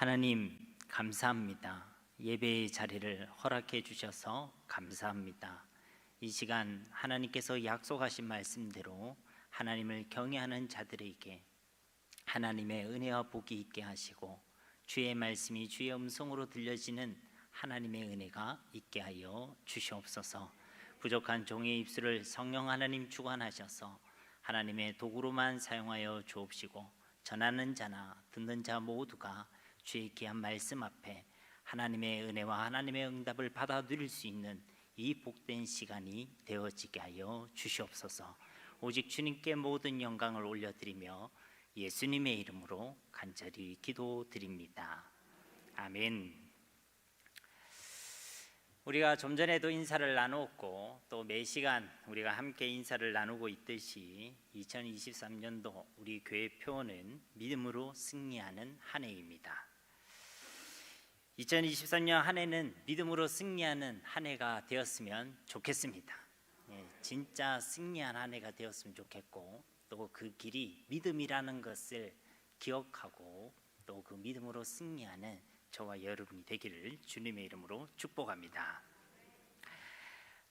하나님 감사합니다. 예배의 자리를 허락해 주셔서 감사합니다. 이 시간 하나님께서 약속하신 말씀대로 하나님을 경외하는 자들에게 하나님의 은혜와 복이 있게 하시고 주의 말씀이 주의 음성으로 들려지는 하나님의 은혜가 있게 하여 주시옵소서. 부족한 종의 입술을 성령 하나님 주관하셔서 하나님의 도구로만 사용하여 주옵시고 전하는 자나 듣는 자 모두가 주의 귀한 말씀 앞에 하나님의 은혜와 하나님의 응답을 받아 누릴 수 있는 이 복된 시간이 되어지게 하여 주시옵소서. 오직 주님께 모든 영광을 올려드리며 예수님의 이름으로 간절히 기도드립니다. 아멘. 우리가 좀 전에도 인사를 나누었고 또 매 시간 우리가 함께 인사를 나누고 있듯이 2023년도 우리 교회 표어는 믿음으로 승리하는 한 해입니다. 2023년 한 해는 믿음으로 승리하는 한 해가 되었으면 좋겠습니다. 진짜 승리한 한 해가 되었으면 좋겠고 또 그 길이 믿음이라는 것을 기억하고 또 그 믿음으로 승리하는 저와 여러분이 되기를 주님의 이름으로 축복합니다.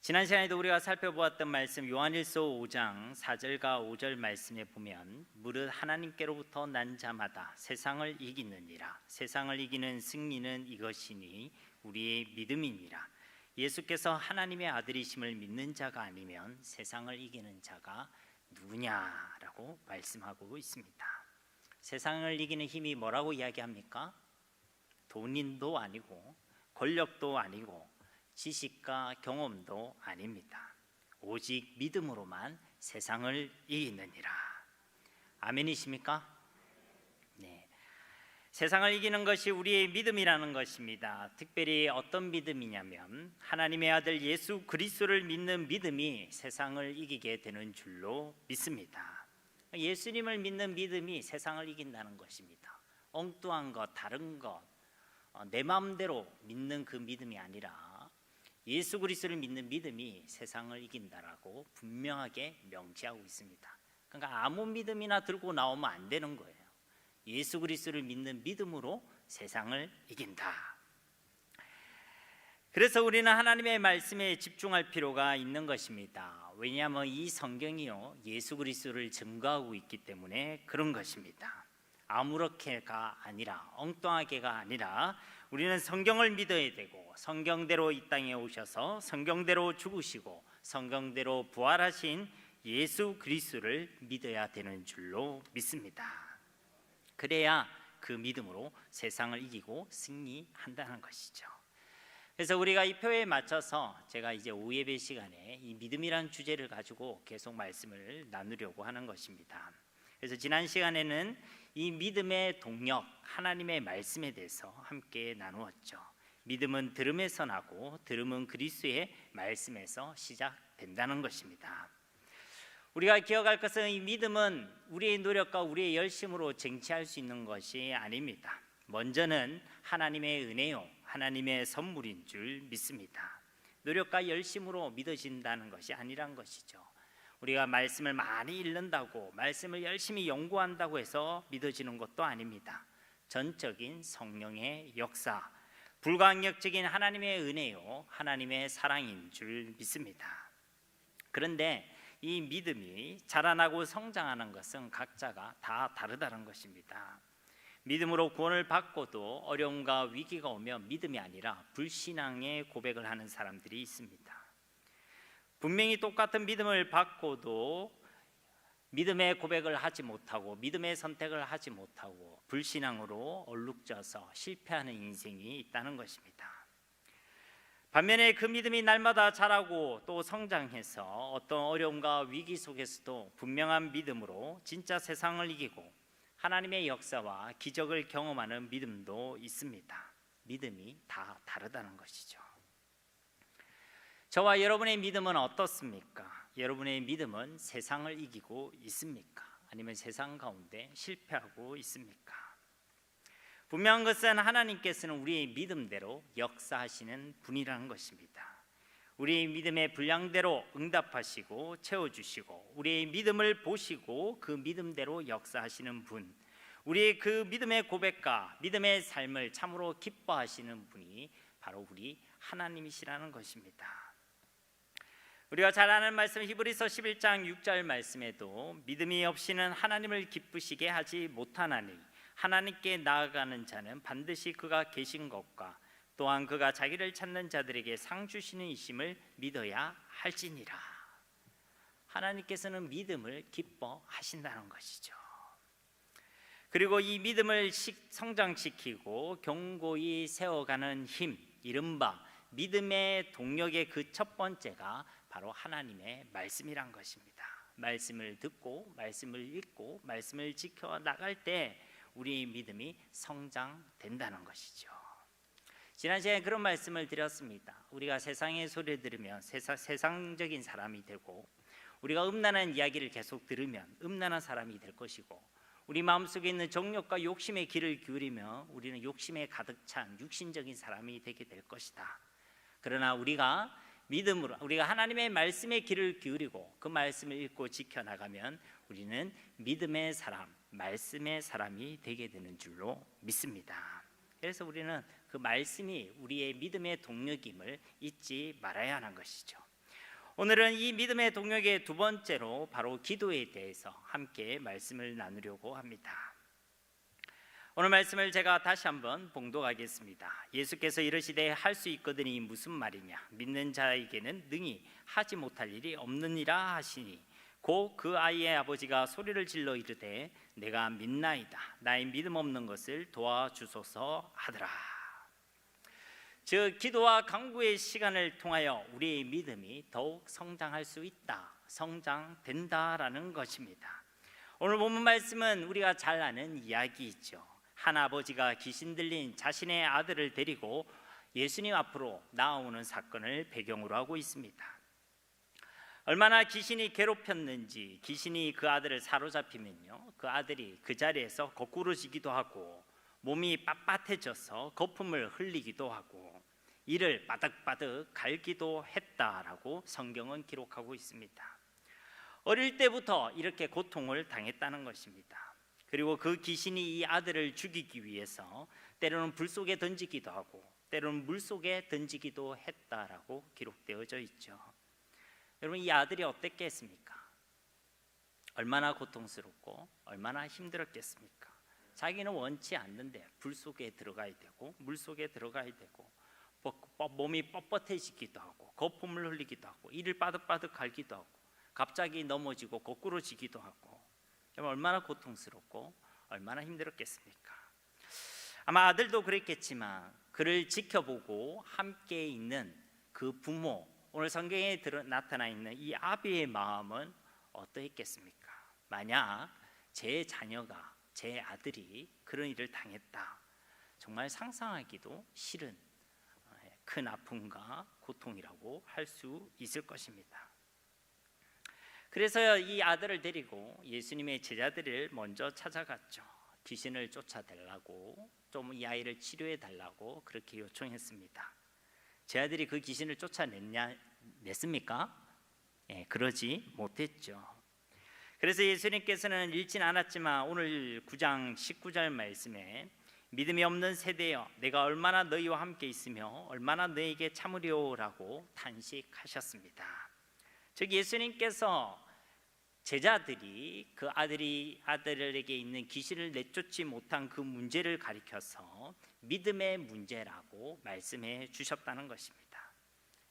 지난 시간에도 우리가 살펴보았던 말씀 요한일서 5장 4절과 5절 말씀에 보면 무릇 하나님께로부터 난 자마다 세상을 이기느니라. 세상을 이기는 승리는 이것이니 우리의 믿음이니라. 예수께서 하나님의 아들이심을 믿는 자가 아니면 세상을 이기는 자가 누구냐라고 말씀하고 있습니다. 세상을 이기는 힘이 뭐라고 이야기합니까? 돈인도 아니고 권력도 아니고 지식과 경험도 아닙니다. 오직 믿음으로만 세상을 이기느니라. 아멘이십니까? 네. 세상을 이기는 것이 우리의 믿음이라는 것입니다. 특별히 어떤 믿음이냐면 하나님의 아들 예수 그리스도를 믿는 믿음이 세상을 이기게 되는 줄로 믿습니다. 예수님을 믿는 믿음이 세상을 이긴다는 것입니다. 엉뚱한 것, 다른 것, 내 마음대로 믿는 그 믿음이 아니라 예수 그리스도를 믿는 믿음이 세상을 이긴다라고 분명하게 명시하고 있습니다. 그러니까 아무 믿음이나 들고 나오면 안 되는 거예요. 예수 그리스도를 믿는 믿음으로 세상을 이긴다. 그래서 우리는 하나님의 말씀에 집중할 필요가 있는 것입니다. 왜냐하면 이 성경이요 예수 그리스도를 증거하고 있기 때문에 그런 것입니다. 아무렇게가 아니라 엉뚱하게가 아니라 우리는 성경을 믿어야 되고 성경대로 이 땅에 오셔서 성경대로 죽으시고 성경대로 부활하신 예수 그리스도를 믿어야 되는 줄로 믿습니다. 그래야 그 믿음으로 세상을 이기고 승리한다는 것이죠. 그래서 우리가 이 표에 맞춰서 제가 이제 오후 예배 시간에 이 믿음이란 주제를 가지고 계속 말씀을 나누려고 하는 것입니다. 그래서 지난 시간에는 이 믿음의 동력, 하나님의 말씀에 대해서 함께 나누었죠. 믿음은 들음에서 나고 들음은 그리스도의 말씀에서 시작된다는 것입니다. 우리가 기억할 것은 이 믿음은 우리의 노력과 우리의 열심으로 쟁취할 수 있는 것이 아닙니다. 먼저는 하나님의 은혜요, 하나님의 선물인 줄 믿습니다. 노력과 열심으로 믿어진다는 것이 아니란 것이죠. 우리가 말씀을 많이 읽는다고 말씀을 열심히 연구한다고 해서 믿어지는 것도 아닙니다. 전적인 성령의 역사, 불가항력적인 하나님의 은혜요 하나님의 사랑인 줄 믿습니다. 그런데 이 믿음이 자라나고 성장하는 것은 각자가 다 다르다는 것입니다. 믿음으로 구원을 받고도 어려움과 위기가 오면 믿음이 아니라 불신앙의 고백을 하는 사람들이 있습니다. 분명히 똑같은 믿음을 받고도 믿음의 고백을 하지 못하고 믿음의 선택을 하지 못하고 불신앙으로 얼룩져서 실패하는 인생이 있다는 것입니다. 반면에 그 믿음이 날마다 자라고 또 성장해서 어떤 어려움과 위기 속에서도 분명한 믿음으로 진짜 세상을 이기고 하나님의 역사와 기적을 경험하는 믿음도 있습니다. 믿음이 다 다르다는 것이죠. 저와 여러분의 믿음은 어떻습니까? 여러분의 믿음은 세상을 이기고 있습니까? 아니면 세상 가운데 실패하고 있습니까? 분명한 것은 하나님께서는 우리의 믿음대로 역사하시는 분이라는 것입니다. 우리의 믿음의 분량대로 응답하시고 채워주시고 우리의 믿음을 보시고 그 믿음대로 역사하시는 분, 우리의 그 믿음의 고백과 믿음의 삶을 참으로 기뻐하시는 분이 바로 우리 하나님이시라는 것입니다. 우리가 잘 아는 말씀 히브리서 11장 6절 말씀에도 믿음이 없이는 하나님을 기쁘시게 하지 못하나니 하나님께 나아가는 자는 반드시 그가 계신 것과 또한 그가 자기를 찾는 자들에게 상 주시는 이심을 믿어야 할지니라. 하나님께서는 믿음을 기뻐하신다는 것이죠. 그리고 이 믿음을 성장시키고 견고히 세워가는 힘, 이른바 믿음의 동력의 그 첫 번째가 바로 하나님의 말씀이란 것입니다. 말씀을 듣고 말씀을 읽고 말씀을 지켜 나갈 때 우리의 믿음이 성장된다는 것이죠. 지난 시간에 그런 말씀을 드렸습니다. 우리가 세상의 소리를 들으면 세상적인 사람이 되고, 우리가 음란한 이야기를 계속 들으면 음란한 사람이 될 것이고, 우리 마음속에 있는 정욕과 욕심의 길을 기울이며 우리는 욕심에 가득 찬 육신적인 사람이 되게 될 것이다. 그러나 우리가 믿음으로, 우리가 하나님의 말씀의 길을 기울이고 그 말씀을 읽고 지켜나가면 우리는 믿음의 사람, 말씀의 사람이 되게 되는 줄로 믿습니다. 그래서 우리는 그 말씀이 우리의 믿음의 동력임을 잊지 말아야 하는 것이죠. 오늘은 이 믿음의 동력의 두 번째로 바로 기도에 대해서 함께 말씀을 나누려고 합니다. 오늘 말씀을 제가 다시 한번 봉독하겠습니다. 예수께서 이르시되 할 수 있거든이 무슨 말이냐, 믿는 자에게는 능히 하지 못할 일이 없느니라 하시니 곧 그 아이의 아버지가 소리를 질러 이르되 내가 믿나이다, 나의 믿음 없는 것을 도와주소서 하더라. 즉 기도와 간구의 시간을 통하여 우리의 믿음이 더욱 성장할 수 있다, 성장된다라는 것입니다. 오늘 본문 말씀은 우리가 잘 아는 이야기이죠. 한 아버지가 귀신 들린 자신의 아들을 데리고 예수님 앞으로 나오는 사건을 배경으로 하고 있습니다. 얼마나 귀신이 괴롭혔는지, 귀신이 그 아들을 사로잡히면요, 그 아들이 그 자리에서 거꾸러지기도 하고 몸이 빳빳해져서 거품을 흘리기도 하고 이를 바득바득 갈기도 했다라고 성경은 기록하고 있습니다. 어릴 때부터 이렇게 고통을 당했다는 것입니다. 그리고 그 귀신이 이 아들을 죽이기 위해서 때로는 불 속에 던지기도 하고 때로는 물 속에 던지기도 했다라고 기록되어져 있죠. 여러분, 이 아들이 어땠겠습니까? 얼마나 고통스럽고 얼마나 힘들었겠습니까? 자기는 원치 않는데 불 속에 들어가야 되고 물 속에 들어가야 되고 몸이 뻣뻣해지기도 하고 거품을 흘리기도 하고 이를 바득바득 갈기도 하고 갑자기 넘어지고 거꾸러지기도 하고 얼마나 고통스럽고 얼마나 힘들었겠습니까? 아마 아들도 그랬겠지만 그를 지켜보고 함께 있는 그 부모, 오늘 성경에 나타나 있는 이 아비의 마음은 어떠했겠습니까? 만약 제 자녀가, 제 아들이 그런 일을 당했다, 정말 상상하기도 싫은 큰 아픔과 고통이라고 할 수 있을 것입니다. 그래서 이 아들을 데리고 예수님의 제자들을 먼저 찾아갔죠. 귀신을 쫓아달라고, 좀 이 아이를 치료해 달라고 그렇게 요청했습니다. 제 아들이 그 귀신을 냈습니까? 그러지 못했죠. 그래서 예수님께서는 읽진 않았지만 오늘 9장 19절 말씀에 믿음이 없는 세대여, 내가 얼마나 너희와 함께 있으며 얼마나 너희에게 참으려라고 탄식하셨습니다. 즉 예수님께서 제자들이 그 아들에게 있는 귀신을 내쫓지 못한 그 문제를 가리켜서 믿음의 문제라고 말씀해 주셨다는 것입니다.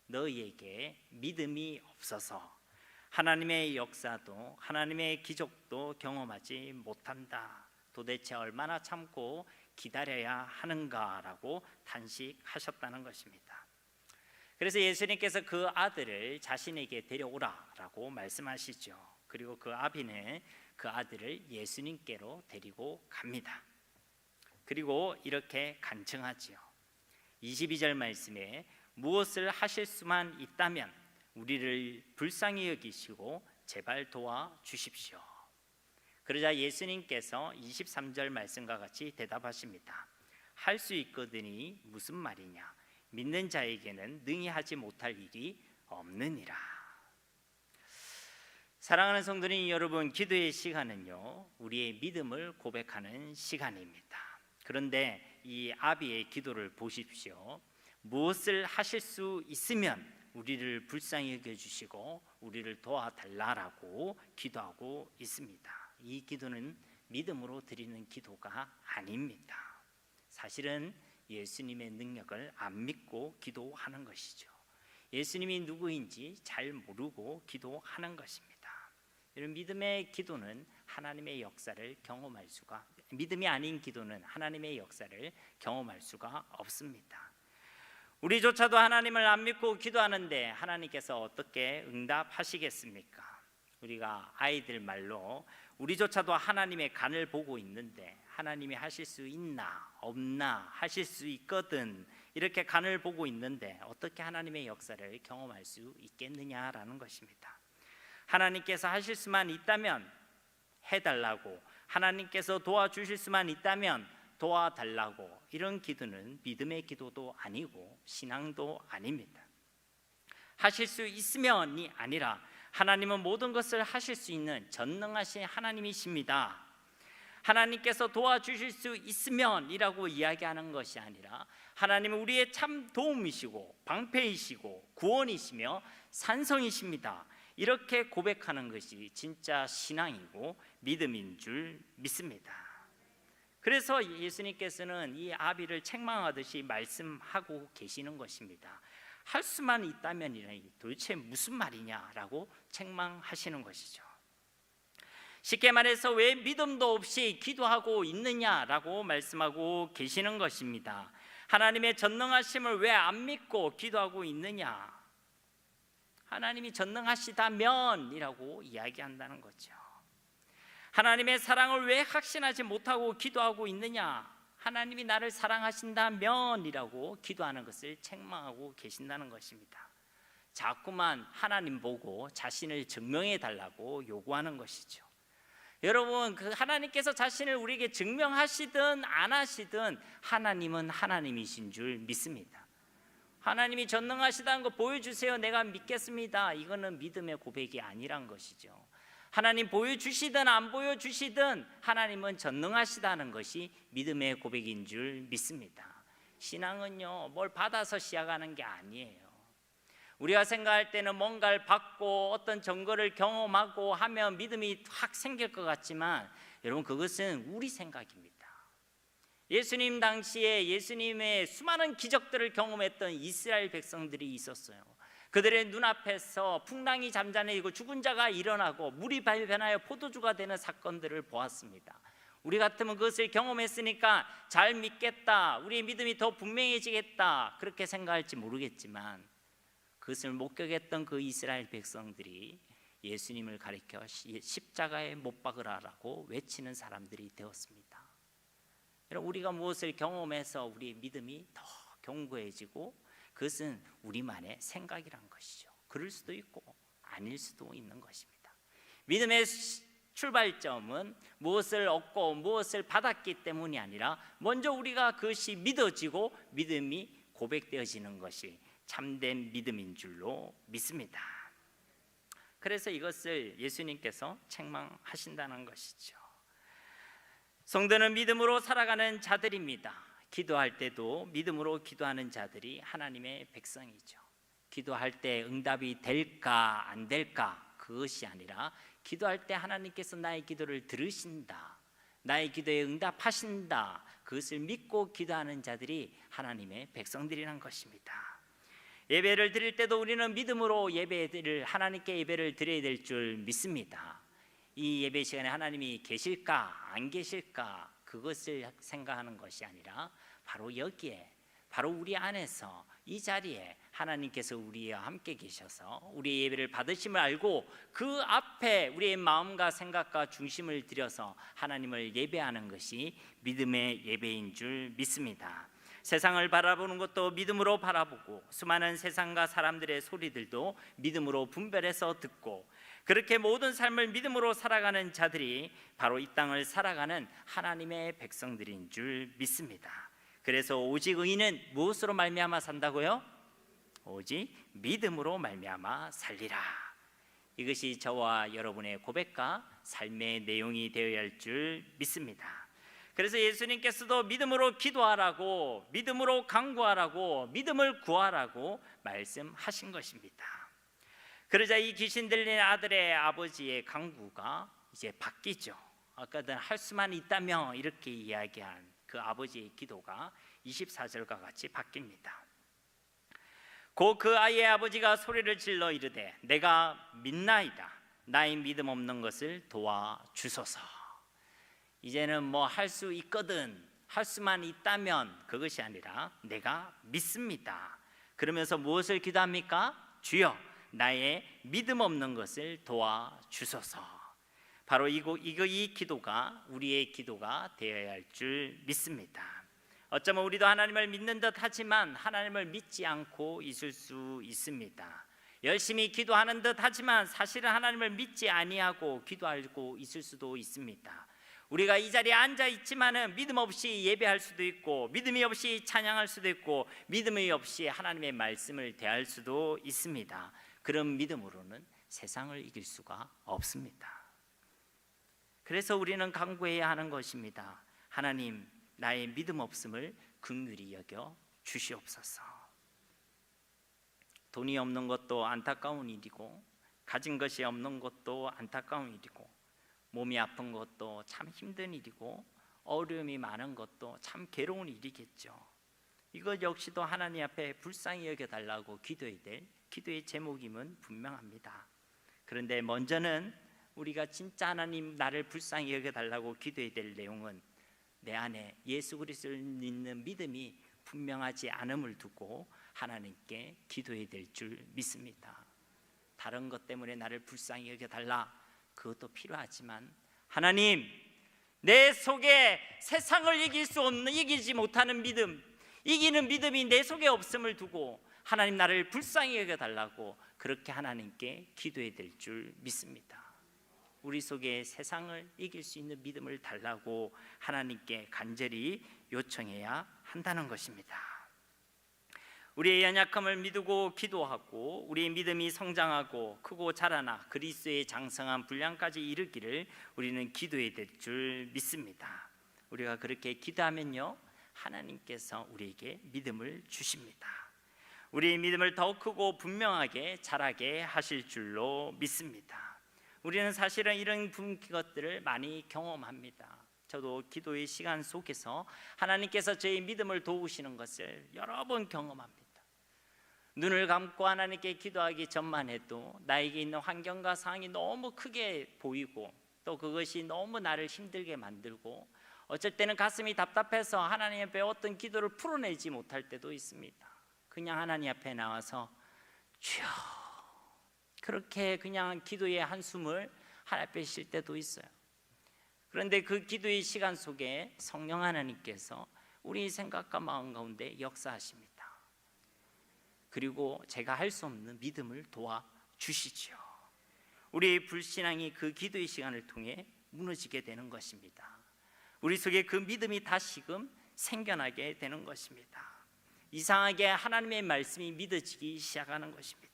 너희에게 믿음이 없어서 하나님의 역사도 하나님의 기적도 경험하지 못한다. 도대체 얼마나 참고 기다려야 하는가라고 탄식하셨다는 것입니다. 그래서 예수님께서 그 아들을 자신에게 데려오라라고 말씀하시죠. 그리고 그 아비는 그 아들을 예수님께로 데리고 갑니다. 그리고 이렇게 간청하지요. 22절 말씀에 무엇을 하실 수만 있다면 우리를 불쌍히 여기시고 제발 도와주십시오. 그러자 예수님께서 23절 말씀과 같이 대답하십니다. 할 수 있거든이 무슨 말이냐, 믿는 자에게는 능히 하지 못할 일이 없느니라. 사랑하는 성도님 여러분, 기도의 시간은요, 우리의 믿음을 고백하는 시간입니다. 그런데 이 아비의 기도를 보십시오. 무엇을 하실 수 있으면 우리를 불쌍히 여겨주시고 우리를 도와달라라고 기도하고 있습니다. 이 기도는 믿음으로 드리는 기도가 아닙니다. 사실은 예수님의 능력을 안 믿고 기도하는 것이죠. 예수님이 누구인지 잘 모르고 기도하는 것입니다. 이런 믿음의 기도는 하나님의 역사를 경험할 수가, 믿음이 아닌 기도는 하나님의 역사를 경험할 수가 없습니다. 우리조차도 하나님을 안 믿고 기도하는데 하나님께서 어떻게 응답하시겠습니까? 우리가 아이들 말로 우리조차도 하나님의 간을 보고 있는데 하나님이 하실 수 있나 없나, 하실 수 있거든, 이렇게 간을 보고 있는데 어떻게 하나님의 역사를 경험할 수 있겠느냐라는 것입니다. 하나님께서 하실 수만 있다면 해달라고, 하나님께서 도와주실 수만 있다면 도와달라고, 이런 기도는 믿음의 기도도 아니고 신앙도 아닙니다. 하실 수 있으면이 아니라 하나님은 모든 것을 하실 수 있는 전능하신 하나님이십니다. 하나님께서 도와주실 수 있으면이라고 이야기하는 것이 아니라 하나님은 우리의 참 도움이시고 방패이시고 구원이시며 산성이십니다. 이렇게 고백하는 것이 진짜 신앙이고 믿음인 줄 믿습니다. 그래서 예수님께서는 이 아비를 책망하듯이 말씀하고 계시는 것입니다. 할 수만 있다면 도대체 무슨 말이냐라고 책망하시는 것이죠. 쉽게 말해서 왜 믿음도 없이 기도하고 있느냐라고 말씀하고 계시는 것입니다. 하나님의 전능하심을 왜 안 믿고 기도하고 있느냐? 하나님이 전능하시다면이라고 이야기한다는 거죠. 하나님의 사랑을 왜 확신하지 못하고 기도하고 있느냐? 하나님이 나를 사랑하신다면이라고 기도하는 것을 책망하고 계신다는 것입니다. 자꾸만 하나님 보고 자신을 증명해 달라고 요구하는 것이죠. 여러분, 그 하나님께서 자신을 우리에게 증명하시든 안 하시든 하나님은 하나님이신 줄 믿습니다. 하나님이 전능하시다는 거 보여주세요, 내가 믿겠습니다. 이거는 믿음의 고백이 아니란 것이죠. 하나님 보여주시든 안 보여주시든 하나님은 전능하시다는 것이 믿음의 고백인 줄 믿습니다. 신앙은요, 뭘 받아서 시작하는 게 아니에요. 우리가 생각할 때는 뭔가를 받고 어떤 증거를 경험하고 하면 믿음이 확 생길 것 같지만 여러분, 그것은 우리 생각입니다. 예수님 당시에 예수님의 수많은 기적들을 경험했던 이스라엘 백성들이 있었어요. 그들의 눈앞에서 풍랑이 잠잠해지고 죽은 자가 일어나고 물이 변하여 포도주가 되는 사건들을 보았습니다. 우리 같으면 그것을 경험했으니까 잘 믿겠다, 우리의 믿음이 더 분명해지겠다, 그렇게 생각할지 모르겠지만 그것을 목격했던 그 이스라엘 백성들이 예수님을 가리켜 십자가에 못 박으라라고 외치는 사람들이 되었습니다. 여러분, 우리가 무엇을 경험해서 우리의 믿음이 더 견고해지고 그것은 우리만의 생각이란 것이죠. 그럴 수도 있고 아닐 수도 있는 것입니다. 믿음의 출발점은 무엇을 얻고 무엇을 받았기 때문이 아니라 먼저 우리가 그것이 믿어지고 믿음이 고백되어지는 것이 참된 믿음인 줄로 믿습니다. 그래서 이것을 예수님께서 책망하신다는 것이죠. 성도는 믿음으로 살아가는 자들입니다. 기도할 때도 믿음으로 기도하는 자들이 하나님의 백성이죠. 기도할 때 응답이 될까 안 될까 그것이 아니라 기도할 때 하나님께서 나의 기도를 들으신다, 나의 기도에 응답하신다, 그것을 믿고 기도하는 자들이 하나님의 백성들이란 것입니다. 예배를 드릴 때도 우리는 믿음으로 하나님께 예배를 드려야 될 줄 믿습니다. 이 예배 시간에 하나님이 계실까 안 계실까 그것을 생각하는 것이 아니라 바로 여기에, 바로 우리 안에서 이 자리에 하나님께서 우리와 함께 계셔서 우리의 예배를 받으심을 알고 그 앞에 우리의 마음과 생각과 중심을 들여서 하나님을 예배하는 것이 믿음의 예배인 줄 믿습니다. 세상을 바라보는 것도 믿음으로 바라보고 수많은 세상과 사람들의 소리들도 믿음으로 분별해서 듣고 그렇게 모든 삶을 믿음으로 살아가는 자들이 바로 이 땅을 살아가는 하나님의 백성들인 줄 믿습니다. 그래서 오직 의인은 무엇으로 말미암아 산다고요? 오직 믿음으로 말미암아 살리라. 이것이 저와 여러분의 고백과 삶의 내용이 되어야 할 줄 믿습니다. 그래서 예수님께서도 믿음으로 기도하라고, 믿음으로 간구하라고, 믿음을 구하라고 말씀하신 것입니다. 그러자 이 귀신 들린 아들의 아버지의 간구가 이제 바뀌죠. 아까는 할 수만 있다면 이렇게 이야기한 그 아버지의 기도가 24절과 같이 바뀝니다. 곧 그 아이의 아버지가 소리를 질러 이르되 내가 믿나이다. 나의 믿음 없는 것을 도와주소서. 이제는 뭐 할 수 있거든, 할 수만 있다면, 그것이 아니라 내가 믿습니다. 그러면서 무엇을 기도합니까? 주여 나의 믿음 없는 것을 도와주소서. 바로 이 기도가 우리의 기도가 되어야 할 줄 믿습니다. 어쩌면 우리도 하나님을 믿는 듯 하지만 하나님을 믿지 않고 있을 수 있습니다. 열심히 기도하는 듯 하지만 사실은 하나님을 믿지 아니하고 기도하고 있을 수도 있습니다. 우리가 이 자리에 앉아 있지만은 믿음 없이 예배할 수도 있고, 믿음이 없이 찬양할 수도 있고, 믿음이 없이 하나님의 말씀을 대할 수도 있습니다. 그런 믿음으로는 세상을 이길 수가 없습니다. 그래서 우리는 간구해야 하는 것입니다. 하나님, 나의 믿음 없음을 긍휼히 여겨 주시옵소서. 돈이 없는 것도 안타까운 일이고, 가진 것이 없는 것도 안타까운 일이고, 몸이 아픈 것도 참 힘든 일이고, 어려움이 많은 것도 참 괴로운 일이겠죠. 이것 역시도 하나님 앞에 불쌍히 여겨달라고 기도해야 될 기도의 제목임은 분명합니다. 그런데 먼저는 우리가 진짜 하나님 나를 불쌍히 여겨달라고 기도해야 될 내용은 내 안에 예수 그리스도를 믿는 믿음이 분명하지 않음을 두고 하나님께 기도해야 될 줄 믿습니다. 다른 것 때문에 나를 불쌍히 여겨달라, 그것도 필요하지만 하나님, 내 속에 세상을 이기지 못하는 믿음, 이기는 믿음이 내 속에 없음을 두고 하나님 나를 불쌍히 여겨달라고 그렇게 하나님께 기도해야 될 줄 믿습니다. 우리 속에 세상을 이길 수 있는 믿음을 달라고 하나님께 간절히 요청해야 한다는 것입니다. 우리의 연약함을 믿고 기도하고 우리의 믿음이 성장하고 크고 자라나 그리스도의 장성한 분량까지 이르기를 우리는 기도해야 될 줄 믿습니다. 우리가 그렇게 기도하면요, 하나님께서 우리에게 믿음을 주십니다. 우리의 믿음을 더 크고 분명하게 자라게 하실 줄로 믿습니다. 우리는 사실은 이런 것들을 많이 경험합니다. 저도 기도의 시간 속에서 하나님께서 저의 믿음을 도우시는 것을 여러 번 경험합니다. 눈을 감고 하나님께 기도하기 전만 해도 나에게 있는 환경과 상황이 너무 크게 보이고, 또 그것이 너무 나를 힘들게 만들고, 어쩔 때는 가슴이 답답해서 하나님 앞에 어떤 기도를 풀어내지 못할 때도 있습니다. 그냥 하나님 앞에 나와서 주여, 그렇게 그냥 기도의 한숨을 하나님 앞에 쉴 때도 있어요. 그런데 그 기도의 시간 속에 성령 하나님께서 우리 생각과 마음 가운데 역사하십니다. 그리고 제가 할 수 없는 믿음을 도와주시죠. 우리의 불신앙이 그 기도의 시간을 통해 무너지게 되는 것입니다. 우리 속에 그 믿음이 다시금 생겨나게 되는 것입니다. 이상하게 하나님의 말씀이 믿어지기 시작하는 것입니다.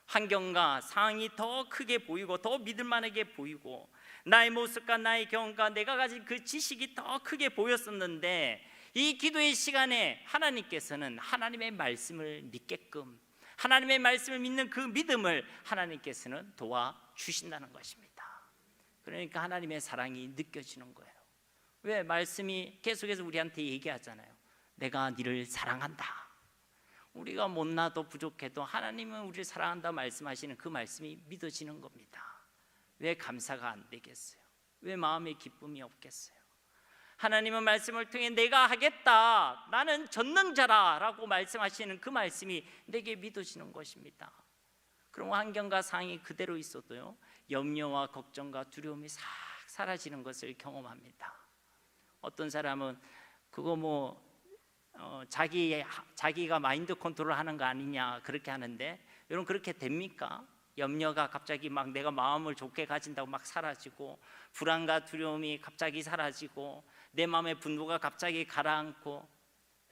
환경과 상황이 더 크게 보이고 더 믿을만하게 보이고, 나의 모습과 나의 경험과 내가 가진 그 지식이 더 크게 보였었는데, 이 기도의 시간에 하나님께서는 하나님의 말씀을 믿게끔, 하나님의 말씀을 믿는 그 믿음을 하나님께서는 도와주신다는 것입니다. 그러니까 하나님의 사랑이 느껴지는 거예요. 왜? 말씀이 계속해서 우리한테 얘기하잖아요. 내가 너를 사랑한다. 우리가 못나도 부족해도 하나님은 우리를 사랑한다 말씀하시는 그 말씀이 믿어지는 겁니다. 왜 감사가 안 되겠어요? 왜 마음에 기쁨이 없겠어요? 하나님은 말씀을 통해 내가 하겠다, 나는 전능자라 라고 말씀하시는 그 말씀이 내게 믿어지는 것입니다. 그럼 환경과 상황이 그대로 있어도요, 염려와 걱정과 두려움이 싹 사라지는 것을 경험합니다. 어떤 사람은 그거 자기가 마인드 컨트롤 하는 거 아니냐 그렇게 하는데, 여러분 그렇게 됩니까? 염려가 갑자기 막 내가 마음을 좋게 가진다고 막 사라지고, 불안과 두려움이 갑자기 사라지고, 내 마음의 분노가 갑자기 가라앉고,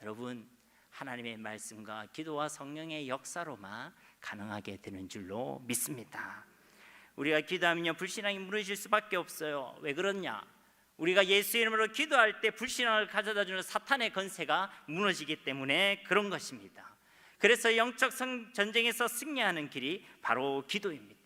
여러분 하나님의 말씀과 기도와 성령의 역사로만 가능하게 되는 줄로 믿습니다. 우리가 기도하면요 불신앙이 무너질 수밖에 없어요. 왜 그러냐? 우리가 예수 이름으로 기도할 때 불신앙을 가져다주는 사탄의 권세가 무너지기 때문에 그런 것입니다. 그래서 영적 전쟁에서 승리하는 길이 바로 기도입니다.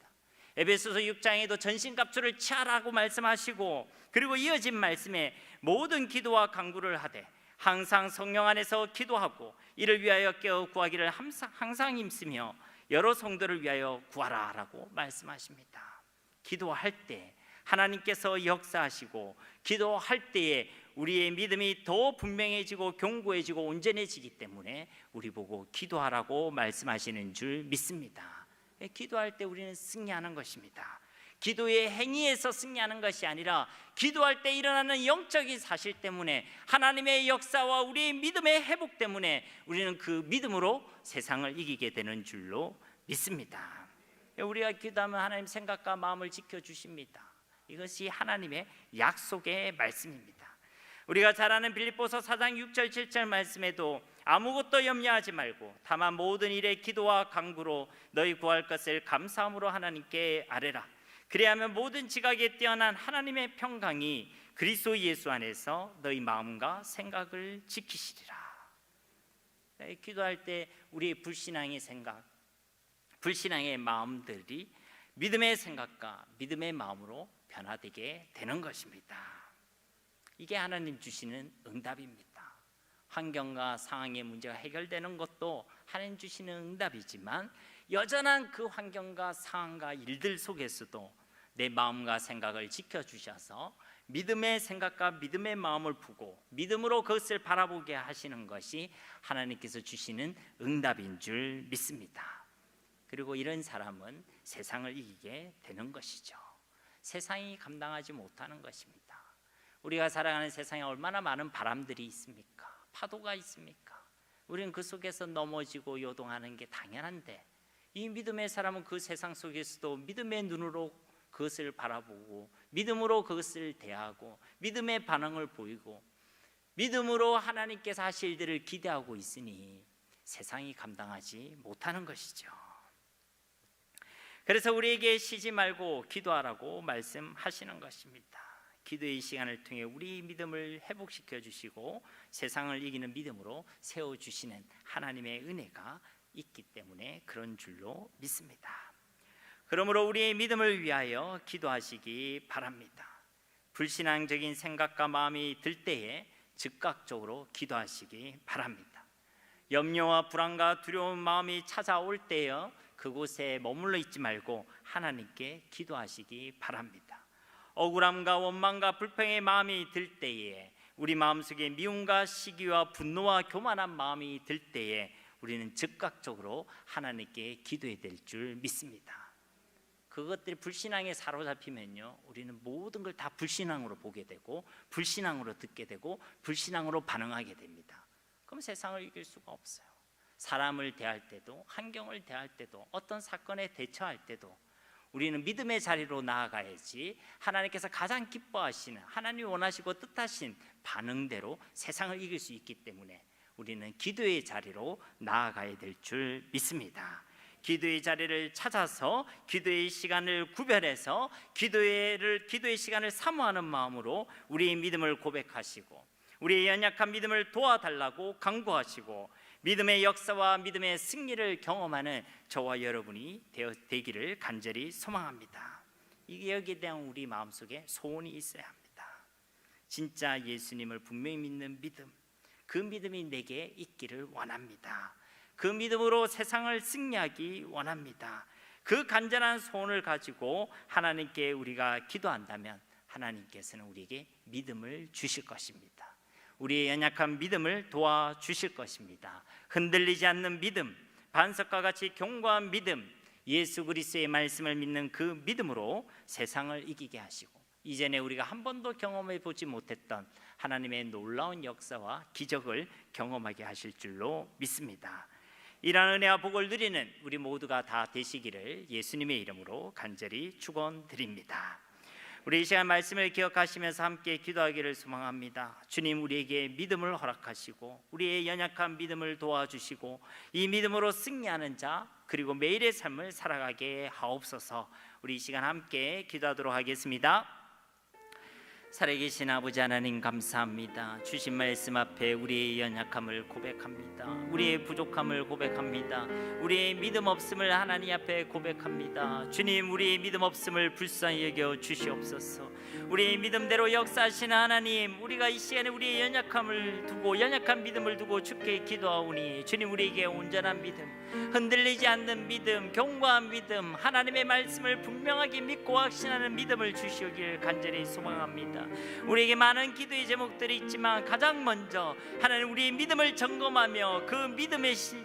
에베소서 6장에도 전신갑주를 취하라고 말씀하시고, 그리고 이어진 말씀에 모든 기도와 간구를 하되 항상 성령 안에서 기도하고 이를 위하여 깨어 구하기를 항상 힘쓰며 여러 성도를 위하여 구하라라고 말씀하십니다. 기도할 때 하나님께서 역사하시고, 기도할 때에 우리의 믿음이 더 분명해지고 견고해지고 온전해지기 때문에 우리 보고 기도하라고 말씀하시는 줄 믿습니다. 기도할 때 우리는 승리하는 것입니다. 기도의 행위에서 승리하는 것이 아니라 기도할 때 일어나는 영적인 사실 때문에, 하나님의 역사와 우리의 믿음의 회복 때문에 우리는 그 믿음으로 세상을 이기게 되는 줄로 믿습니다. 우리가 기도하면 하나님 생각과 마음을 지켜주십니다. 이것이 하나님의 약속의 말씀입니다. 우리가 잘 아는 빌립보서 4장 6절 7절 말씀에도 아무것도 염려하지 말고 다만 모든 일에 기도와 간구로 너희 구할 것을 감사함으로 하나님께 아뢰라. 그리하면 모든 지각에 뛰어난 하나님의 평강이 그리스도 예수 안에서 너희 마음과 생각을 지키시리라. 기도할 때 우리의 불신앙의 생각, 불신앙의 마음들이 믿음의 생각과 믿음의 마음으로 변화되게 되는 것입니다. 이게 하나님 주시는 응답입니다. 환경과 상황의 문제가 해결되는 것도 하나님 주시는 응답이지만, 여전한 그 환경과 상황과 일들 속에서도 내 마음과 생각을 지켜주셔서 믿음의 생각과 믿음의 마음을 푸고 믿음으로 그것을 바라보게 하시는 것이 하나님께서 주시는 응답인 줄 믿습니다. 그리고 이런 사람은 세상을 이기게 되는 것이죠. 세상이 감당하지 못하는 것입니다. 우리가 살아가는 세상에 얼마나 많은 바람들이 있습니까? 파도가 있습니까? 우리는 그 속에서 넘어지고 요동하는 게 당연한데, 이 믿음의 사람은 그 세상 속에서도 믿음의 눈으로 그것을 바라보고 믿음으로 그것을 대하고 믿음의 반응을 보이고 믿음으로 하나님께서 하실 일들을 기대하고 있으니 세상이 감당하지 못하는 것이죠. 그래서 우리에게 쉬지 말고 기도하라고 말씀하시는 것입니다. 기도의 시간을 통해 우리 믿음을 회복시켜 주시고 세상을 이기는 믿음으로 세워주시는 하나님의 은혜가 있기 때문에 그런 줄로 믿습니다. 그러므로 우리의 믿음을 위하여 기도하시기 바랍니다. 불신앙적인 생각과 마음이 들 때에 즉각적으로 기도하시기 바랍니다. 염려와 불안과 두려운 마음이 찾아올 때에 그곳에 머물러 있지 말고 하나님께 기도하시기 바랍니다. 억울함과 원망과 불평의 마음이 들 때에, 우리 마음속에 미움과 시기와 분노와 교만한 마음이 들 때에 우리는 즉각적으로 하나님께 기도해야 될 줄 믿습니다. 그것들이 불신앙에 사로잡히면요, 우리는 모든 걸 다 불신앙으로 보게 되고 불신앙으로 듣게 되고 불신앙으로 반응하게 됩니다. 그럼 세상을 이길 수가 없어요. 사람을 대할 때도, 환경을 대할 때도, 어떤 사건에 대처할 때도 우리는 믿음의 자리로 나아가야지 하나님께서 가장 기뻐하시는, 하나님이 원하시고 뜻하신 반응대로 세상을 이길 수 있기 때문에 우리는 기도의 자리로 나아가야 될 줄 믿습니다. 기도의 자리를 찾아서 기도의 시간을 구별해서 기도의 시간을 사모하는 마음으로 우리의 믿음을 고백하시고 우리의 연약한 믿음을 도와달라고 간구하시고 믿음의 역사와 믿음의 승리를 경험하는 저와 여러분이 되기를 간절히 소망합니다. 이게 여기에 대한 우리 마음속에 소원이 있어야 합니다. 진짜 예수님을 분명히 믿는 믿음, 그 믿음이 내게 있기를 원합니다. 그 믿음으로 세상을 승리하기 원합니다. 그 간절한 소원을 가지고 하나님께 우리가 기도한다면 하나님께서는 우리에게 믿음을 주실 것입니다. 우리의 연약한 믿음을 도와주실 것입니다. 흔들리지 않는 믿음, 반석과 같이 견고한 믿음, 예수 그리스도의 말씀을 믿는 그 믿음으로 세상을 이기게 하시고 이전에 우리가 한 번도 경험해 보지 못했던 하나님의 놀라운 역사와 기적을 경험하게 하실 줄로 믿습니다. 이러한 은혜와 복을 누리는 우리 모두가 다 되시기를 예수님의 이름으로 간절히 축원드립니다. 우리 이 시간 말씀을 기억하시면서 함께 기도하기를 소망합니다. 주님, 우리에게 믿음을 허락하시고 우리의 연약한 믿음을 도와주시고 이 믿음으로 승리하는 자 그리고 매일의 삶을 살아가게 하옵소서. 우리 이 시간 함께 기도하도록 하겠습니다. 살아계신 아버지 하나님, 감사합니다. 주신 말씀 앞에 우리의 연약함을 고백합니다. 우리의 부족함을 고백합니다. 우리의 믿음 없음을 하나님 앞에 고백합니다. 주님, 우리의 믿음 없음을 불쌍히 여겨 주시옵소서. 우리의 믿음대로 역사하시는 하나님, 우리가 이 시간에 우리의 연약함을 두고 연약한 믿음을 두고 주께 기도하오니 주님, 우리에게 온전한 믿음, 흔들리지 않는 믿음, 견고한 믿음, 하나님의 말씀을 분명하게 믿고 확신하는 믿음을 주시오길 간절히 소망합니다. 우리에게 많은 기도의 제목들이 있지만 가장 먼저 하나님, 우리의 믿음을 점검하며 그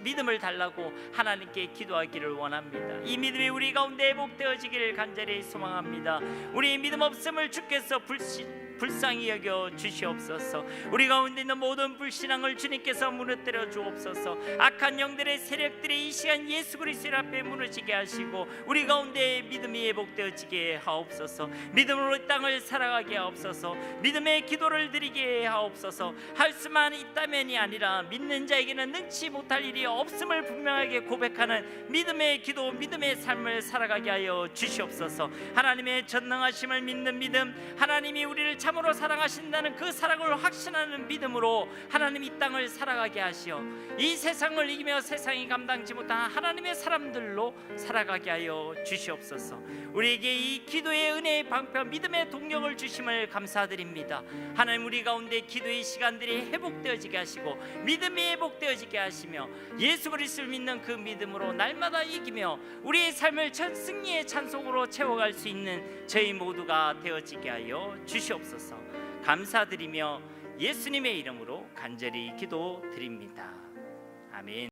믿음을 달라고 하나님께 기도하기를 원합니다. 이 믿음이 우리 가운데 회복되어지기를 간절히 소망합니다. 우리의 믿음 없음을 주께서 불쌍히 여겨 주시옵소서. 우리 가운데 있는 모든 불신앙을 주님께서 무너뜨려 주옵소서. 악한 영들의 세력들이 이 시간 예수 그리스도 앞에 무너지게 하시고 우리 가운데 믿음이 회복되어지게 하옵소서. 믿음으로 이 땅을 살아가게 하옵소서. 믿음의 기도를 드리게 하옵소서. 할 수만 있다면이 아니라 믿는 자에게는 능치 못할 일이 없음을 분명하게 고백하는 믿음의 기도, 믿음의 삶을 살아가게 하여 주시옵소서. 하나님의 전능하심을 믿는 믿음, 하나님이 우리를 참으로 사랑하신다는 그 사랑을 확신하는 믿음으로 하나님 이 땅을 살아가게 하시어 이 세상을 이기며 세상이 감당지 못한 하나님의 사람들로 살아가게 하여 주시옵소서. 우리에게 이 기도의 은혜의 방편, 믿음의 동력을 주심을 감사드립니다. 하나님, 우리 가운데 기도의 시간들이 회복되어지게 하시고 믿음이 회복되어지게 하시며 예수 그리스도를 믿는 그 믿음으로 날마다 이기며 우리의 삶을 첫 승리의 찬송으로 채워갈 수 있는 저희 모두가 되어지게 하여 주시옵소서. 감사드리며 예수님의 이름으로 간절히 기도드립니다. 아멘.